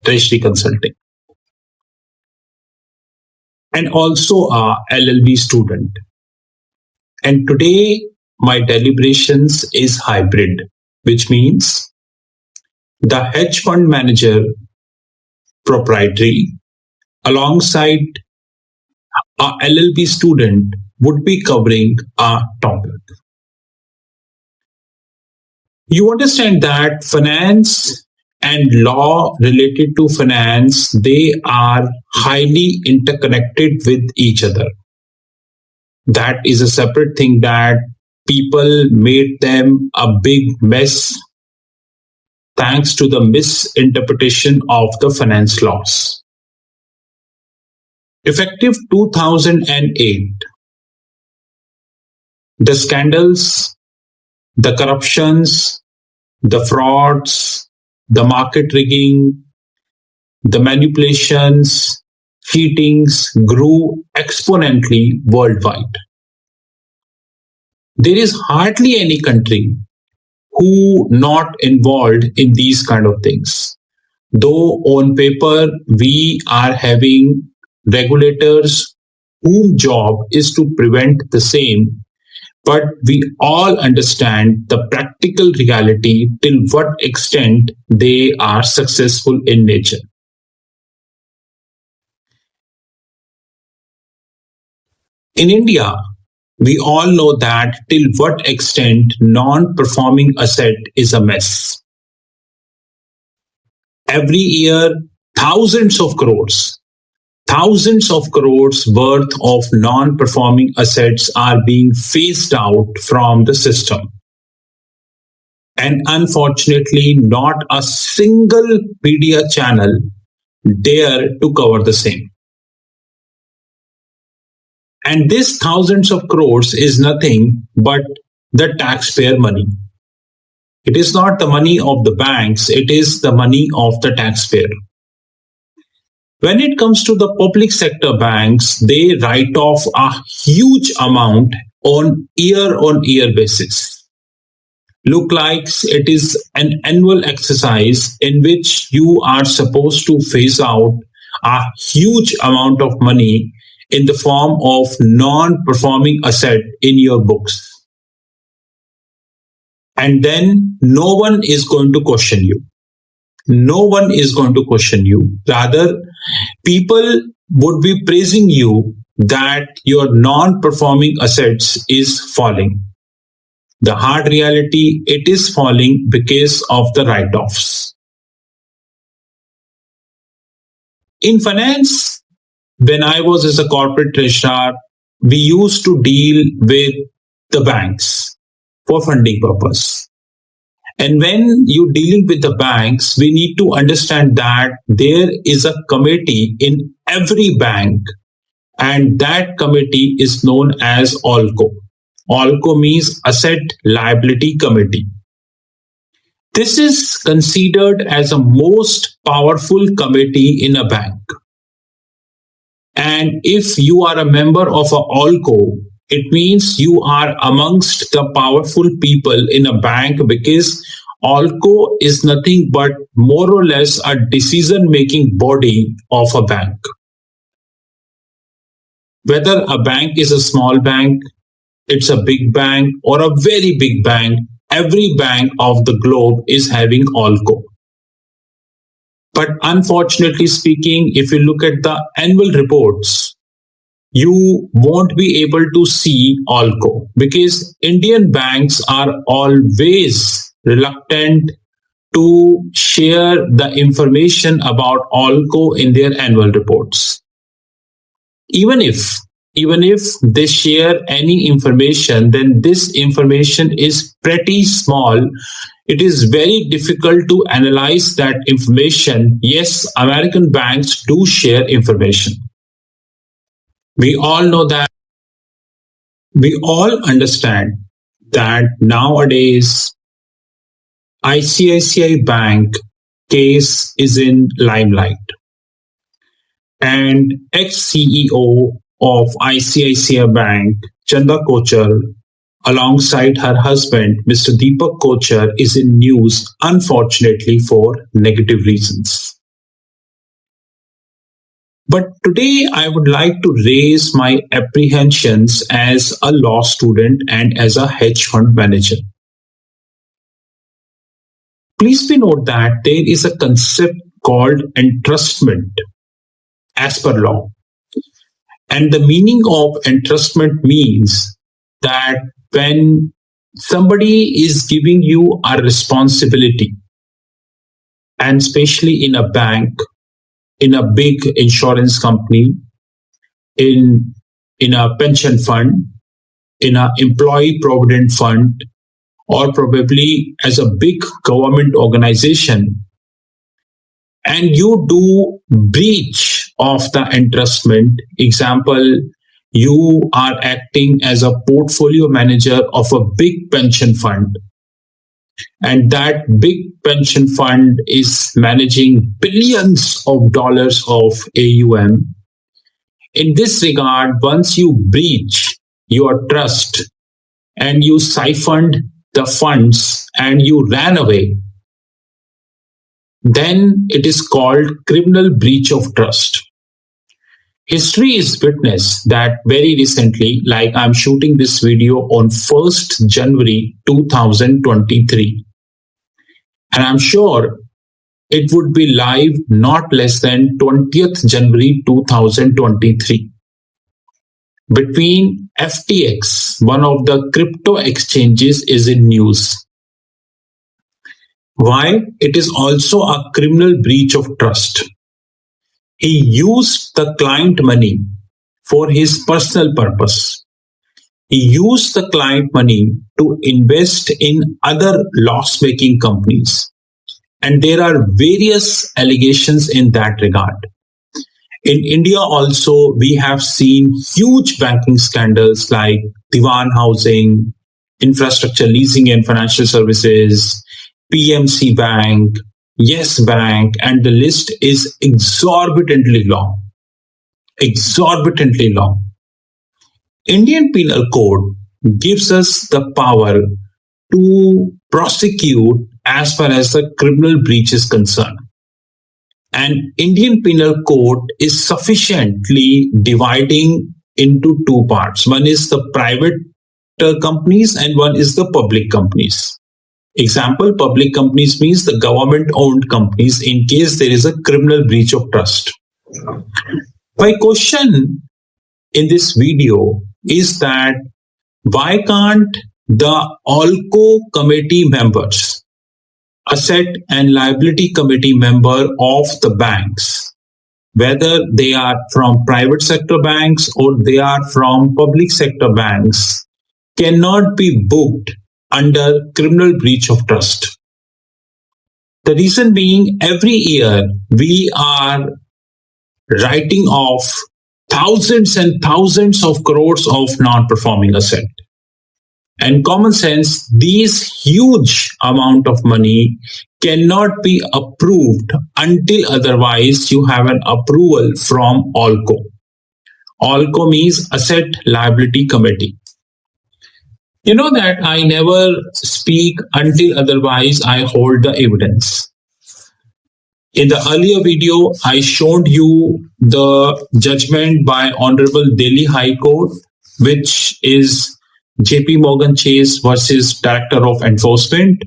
treasury consulting, and also a LLB student. And today, my deliberations is hybrid, which means the hedge fund manager proprietary alongside a LLB student would be covering a topic. You understand that finance and law related to finance, they are highly interconnected with each other. That is a separate thing that people made them a big mess thanks to the misinterpretation of the finance laws. Effective 2008, the scandals, the corruptions, the frauds, the market rigging, the manipulations, cheatings grew exponentially worldwide. There is hardly any country who not involved in these kind of things. Though on paper we are having regulators whose job is to prevent the same, but we all understand the practical reality till what extent they are successful in nature. In India, we all know that till what extent non-performing asset is a mess. Every year, thousands of crores worth of non-performing assets are being phased out from the system. And unfortunately, not a single media channel dare to cover the same. And this thousands of crores is nothing but the taxpayer money. It is not the money of the banks, it is the money of the taxpayer. When it comes to the public sector banks, they write off a huge amount on year basis. Look like it is an annual exercise in which you are supposed to phase out a huge amount of money in the form of non-performing asset in your books. And then no one is going to question you. No one is going to question you. Rather, people would be praising you that your non-performing assets is falling. The hard reality, it is falling because of the write-offs. In finance, when I was as a corporate treasurer, we used to deal with the banks for funding purpose. And when you're dealing with the banks, we need to understand that there is a committee in every bank, and that committee is known as ALCO. ALCO means Asset Liability Committee. This is considered as a most powerful committee in a bank. And if you are a member of a ALCO, it means you are amongst the powerful people in a bank, because ALCO is nothing but more or less a decision-making body of a bank. Whether a bank is a small bank, it's a big bank, or a very big bank, every bank of the globe is having ALCO. But unfortunately speaking, if you look at the annual reports, you won't be able to see ALCO, because Indian banks are always reluctant to share the information about ALCO in their annual reports. Even if they share any information, then this information is pretty small. It is very difficult to analyze that information. Yes, American banks do share information. We all know that. We all understand that nowadays ICICI Bank case is in limelight. And ex-CEO of ICICI Bank, Chanda Kochar, alongside her husband, Mr. Deepak Kochar, is in news, unfortunately, for negative reasons. But today I would like to raise my apprehensions as a law student and as a hedge fund manager. Please be note that there is a concept called entrustment as per law. And the meaning of entrustment means that when somebody is giving you a responsibility, and especially in a bank, in a big insurance company, in in a pension fund, in a employee provident fund, or probably as a big government organization, and you do breach of the entrustment. Example, you are acting as a portfolio manager of a big pension fund, and that big pension fund is managing billions of dollars of AUM. In this regard, once you breach your trust and you siphoned the funds and you ran away, then it is called criminal breach of trust. History is witness that very recently, like I'm shooting this video on 1st January 2023, and I'm sure it would be live not less than 20th January 2023. Between FTX, one of the crypto exchanges, is in news. Why? It is also a criminal breach of trust. He used the client money for his personal purpose. He used the client money to invest in other loss making companies. And there are various allegations in that regard. In India also, we have seen huge banking scandals like Diwan Housing, Infrastructure Leasing and Financial Services, PMC Bank, Yes Bank, and the list is exorbitantly long. Exorbitantly long. Indian Penal Code gives us the power to prosecute as far as the criminal breach is concerned. And Indian Penal Code is sufficiently dividing into two parts. One is the private companies and one is the public companies. Example, public companies means the government owned companies in case there is a criminal breach of trust. My question in this video is that why can't the ALCO committee members, Asset and Liability Committee member of the banks, whether they are from private sector banks or they are from public sector banks, cannot be booked under criminal breach of trust? The reason being, every year we are writing off thousands and thousands of crores of non-performing asset. And common sense, these huge amount of money cannot be approved until otherwise you have an approval from ALCO. ALCO means Asset Liability Committee. You know that I never speak until otherwise I hold the evidence. In the earlier video, I showed you the judgment by Honorable Delhi High Court, which is JP Morgan Chase versus Director of Enforcement.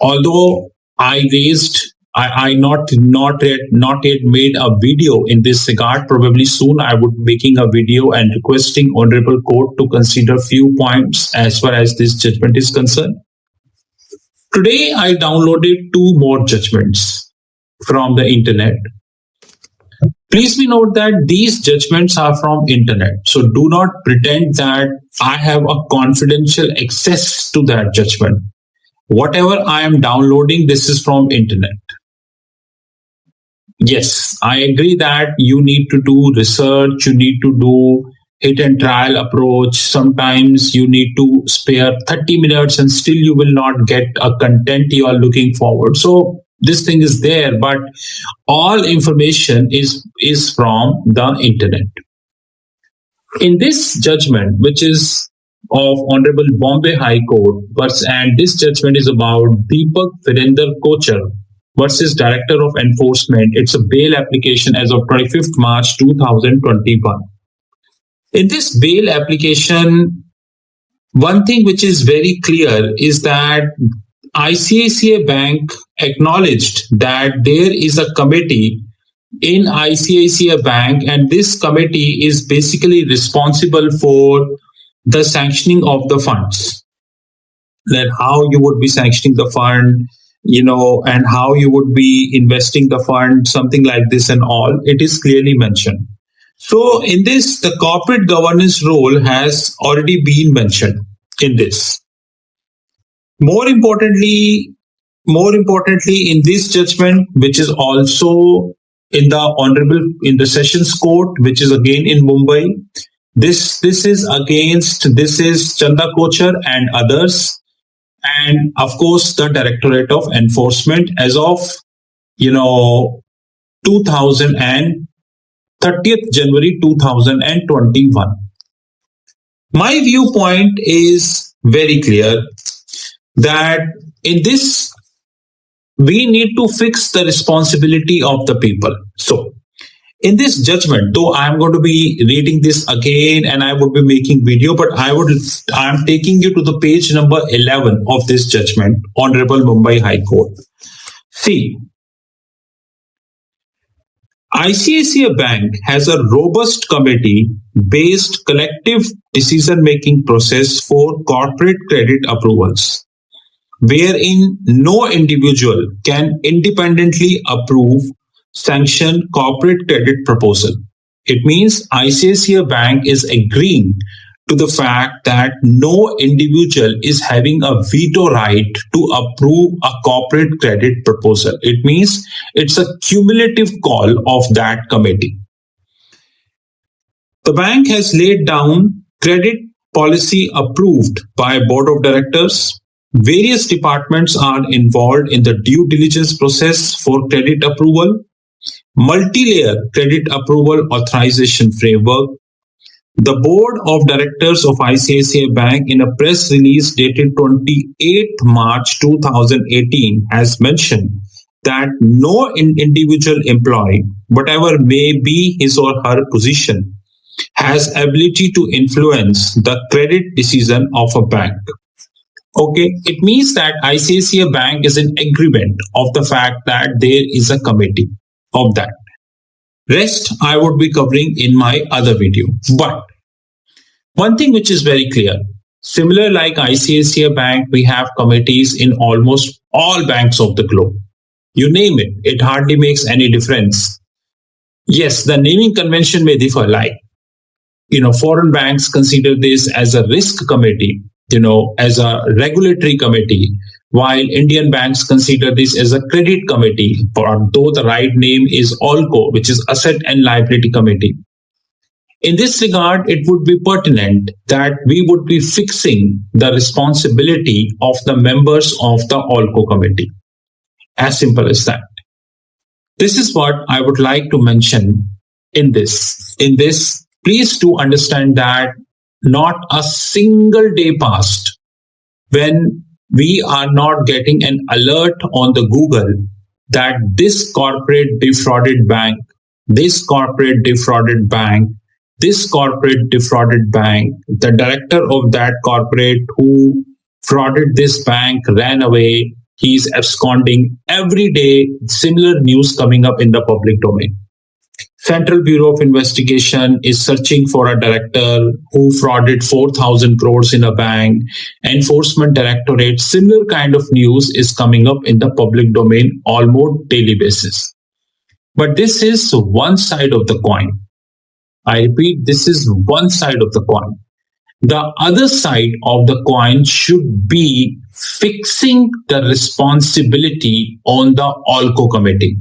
Although I not yet made a video in this regard. Probably soon I would be making a video and requesting Honorable Court to consider few points as far as this judgment is concerned. Today I downloaded two more judgments from the internet. Please be note that these judgments are from internet. So do not pretend that I have a confidential access to that judgment. Whatever I am downloading, this is from internet. Yes, I agree that you need to do research, you need to do hit and trial approach. Sometimes you need to spare 30 minutes and still you will not get a content you are looking forward. So this thing is there, but all information is from the internet. In this judgment, which is of Honorable Bombay High Court, and this judgment is about Deepak Virender Kochar versus Director of Enforcement. It's a bail application as of 25th March 2021. In this bail application, one thing which is very clear is that ICICI Bank acknowledged that there is a committee in ICICI Bank, and this committee is basically responsible for the sanctioning of the funds. That how you would be sanctioning the fund, and how you would be investing the fund, something like this, and all. It is clearly mentioned. So, in this, the corporate governance role has already been mentioned in this. More importantly, in this judgment, which is also in the Sessions Court, which is again in Mumbai, this is Chanda Kochar and others, and of course the Directorate of Enforcement as of 2000 and 30th January 2021. My viewpoint is very clear that in this we need to fix the responsibility of the people. So in this judgment, though I'm going to be reading this again and I would be making video, but I'm taking you to the page number 11 of this judgment, Honorable Mumbai High Court. See, ICICI Bank has a robust committee-based collective decision-making process for corporate credit approvals, wherein no individual can independently approve, sanction corporate credit proposal. It means ICICI Bank is agreeing to the fact that no individual is having a veto right to approve a corporate credit proposal. It means it's a cumulative call of that committee. The bank has laid down credit policy approved by board of directors. Various departments are involved in the due diligence process for credit approval, multi-layer credit approval authorization framework. The board of directors of ICICI Bank, in a press release dated 28th March 2018, has mentioned that no individual employee, whatever may be his or her position, has ability to influence the credit decision of a bank. Okay, it means that ICICI Bank is in agreement of the fact that there is a committee of that. Rest I would be covering in my other video. But one thing which is very clear, similar like ICICI Bank, we have committees in almost all banks of the globe. You name it, it hardly makes any difference. Yes, the naming convention may differ, like, foreign banks consider this as a risk committee, as a regulatory committee, while Indian banks consider this as a credit committee, though the right name is ALCO, which is Asset and Liability Committee. In this regard, it would be pertinent that we would be fixing the responsibility of the members of the ALCO committee. As simple as that. This is what I would like to mention in this. Please do understand that not a single day passed when we are not getting an alert on the Google that this corporate defrauded bank, this corporate defrauded bank, this corporate defrauded bank, the director of that corporate who frauded this bank ran away, he's absconding. Every day, similar news coming up in the public domain. Central Bureau of Investigation is searching for a director who frauded 4,000 crores in a bank. Enforcement Directorate, similar kind of news is coming up in the public domain almost daily basis. But this is one side of the coin. I repeat, this is one side of the coin. The other side of the coin should be fixing the responsibility on the ALCO committee,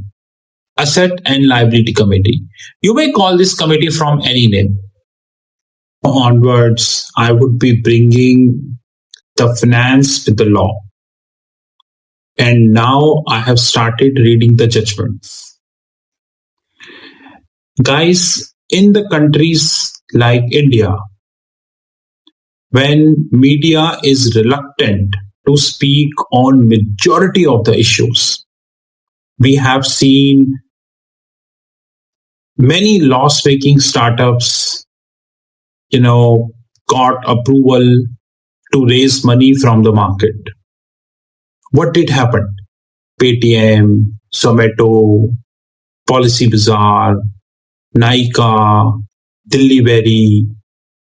Asset and Liability Committee. You may call this committee from any name. Onwards, I would be bringing the finance with the law. And now I have started reading the judgments. Guys, in the countries like India, when media is reluctant to speak on majority of the issues, We have seen many loss-making startups, you know, got approval to raise money from the market. What did happen? Paytm, Zomato, Policy Bazaar, Nika, Delivery,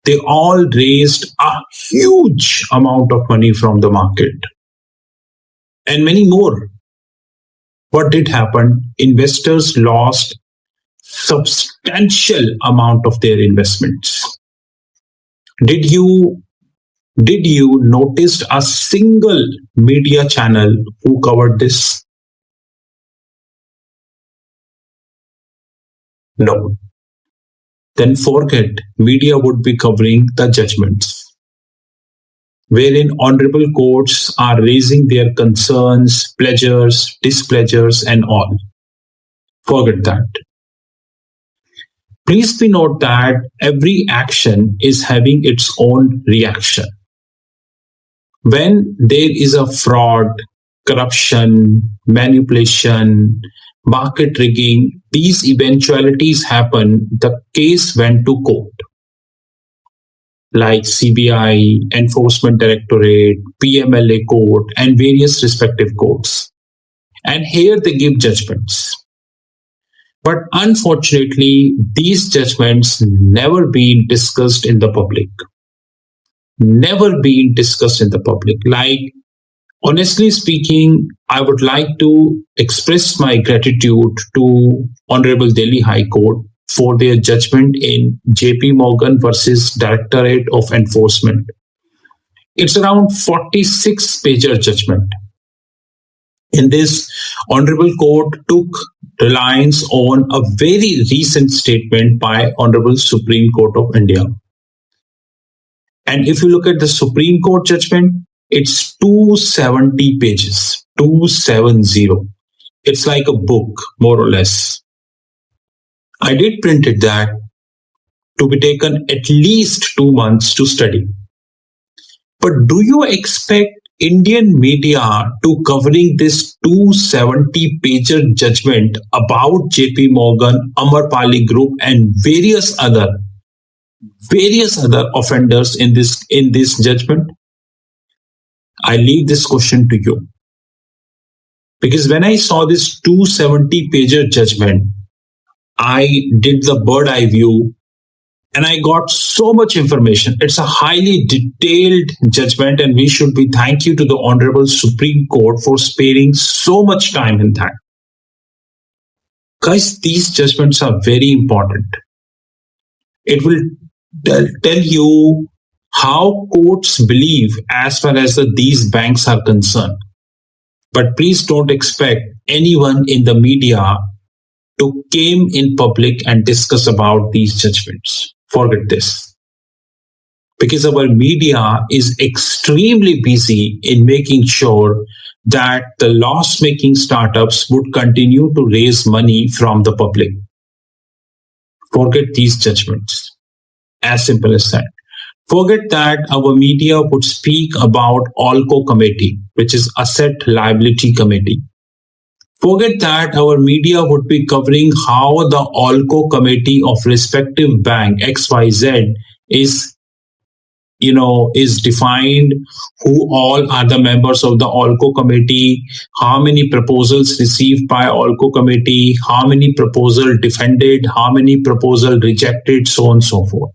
they all raised a huge amount of money from the market and many more. What did happen? Investors lost substantial amount of their investments. Did you did you notice a single media channel who covered this? No. Then forget media would be covering the judgments, wherein honorable courts are raising their concerns, pleasures, displeasures, and all. Forget that. Please be note that every action is having its own reaction. When there is a fraud, corruption, manipulation, market rigging, these eventualities happen, the case went to court, like CBI, Enforcement Directorate, PMLA court, and various respective courts. And here they give judgments. But unfortunately, these judgments never been discussed in the public. Never been discussed in the public. Like, honestly speaking, I would like to express my gratitude to Honorable Delhi High Court for their judgment in JP Morgan versus Directorate of Enforcement. It's around 46 pager judgment. In this, Honorable Court took reliance on a very recent statement by Honorable Supreme Court of India. And if you look at the Supreme Court judgment, it's 270 pages, 270. It's like a book, more or less. I did print it that to be taken at least 2 months to study. But do you expect Indian media to covering this 270 pager judgment about JP Morgan, Amarpali Group, and various other offenders in this judgment? I leave this question to you. Because when I saw this 270 pager judgment, I did the bird eye view and I got so much information. It's a highly detailed judgment, and we should be thank you to the Honorable Supreme Court for sparing so much time in that. Guys, these judgments are very important. It will tell you how courts believe as far as these banks are concerned. But please don't expect anyone in the media to came in public and discuss about these judgments. Forget this. Because our media is extremely busy in making sure that the loss making startups would continue to raise money from the public. Forget these judgments. As simple as that. Forget that our media would speak about ALCO committee, which is Asset Liability Committee. Forget that our media would be covering how the ALCO committee of respective bank XYZ is defined, who all are the members of the ALCO committee, how many proposals received by ALCO committee, how many proposals defended, how many proposals rejected, so on and so forth.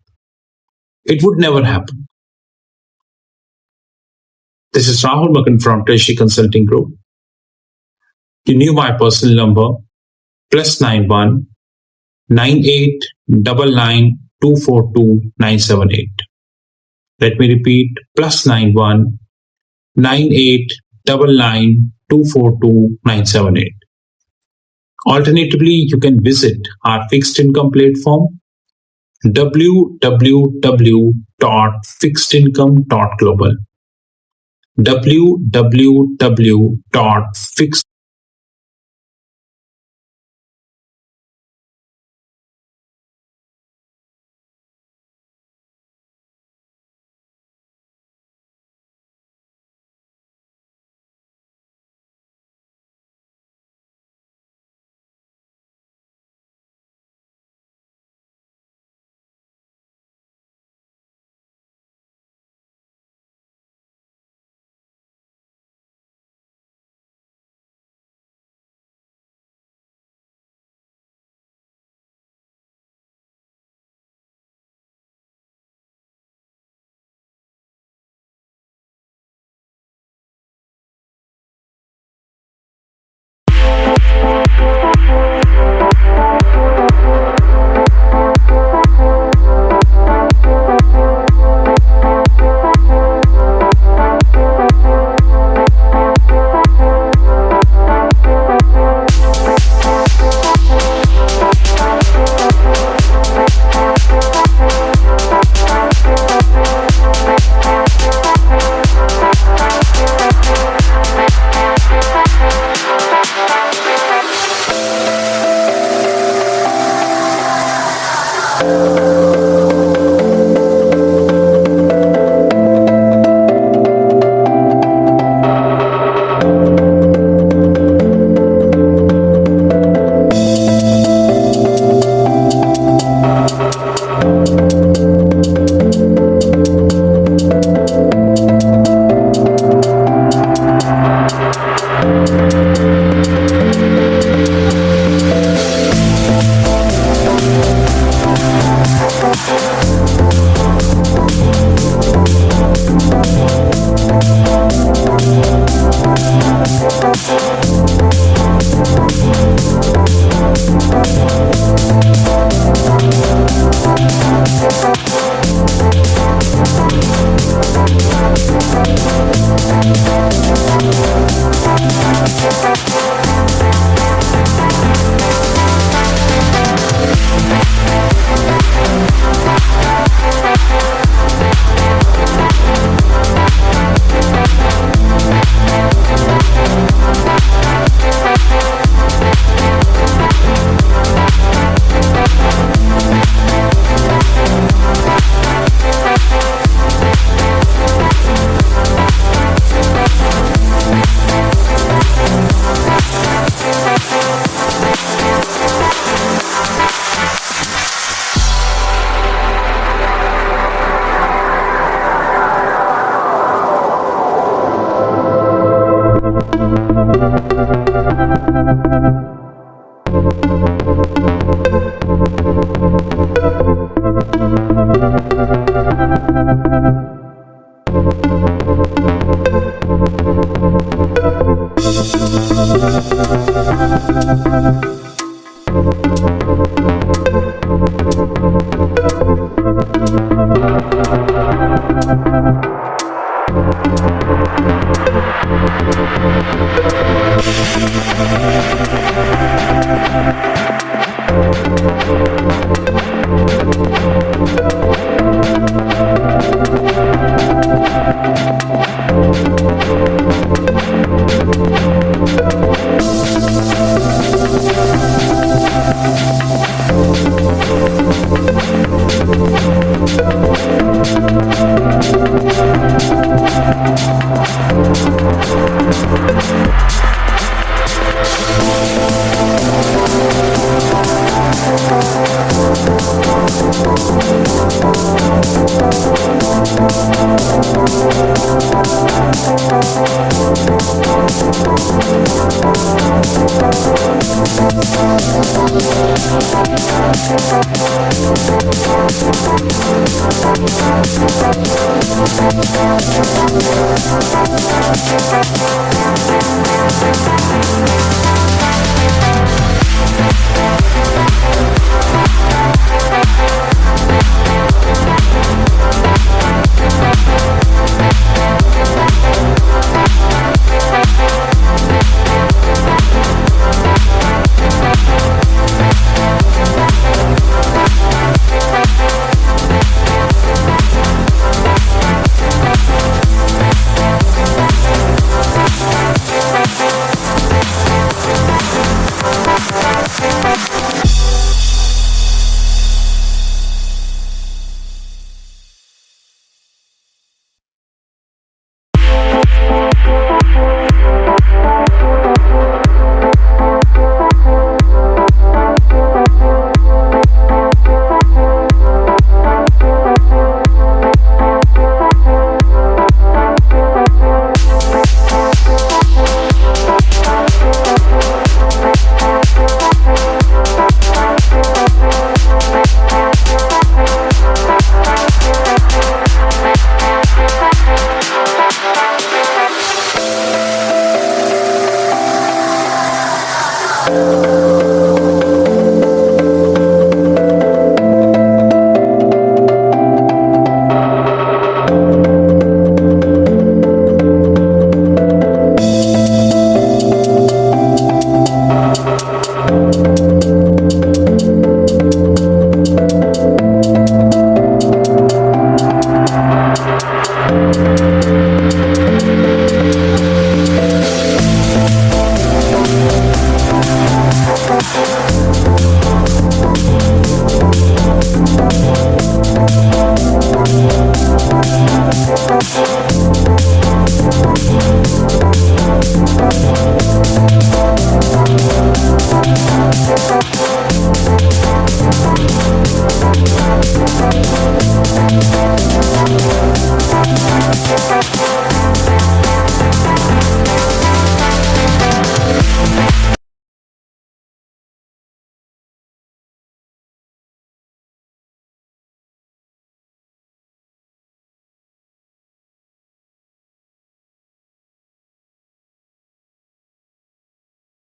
It would never happen. This is Rahul Magan from Treasury Consulting Group. You knew my personal number, +91 9899242978. Let me repeat, +91 9899242978. Alternatively, you can visit our fixed income platform www.fixedincome.global www.fixed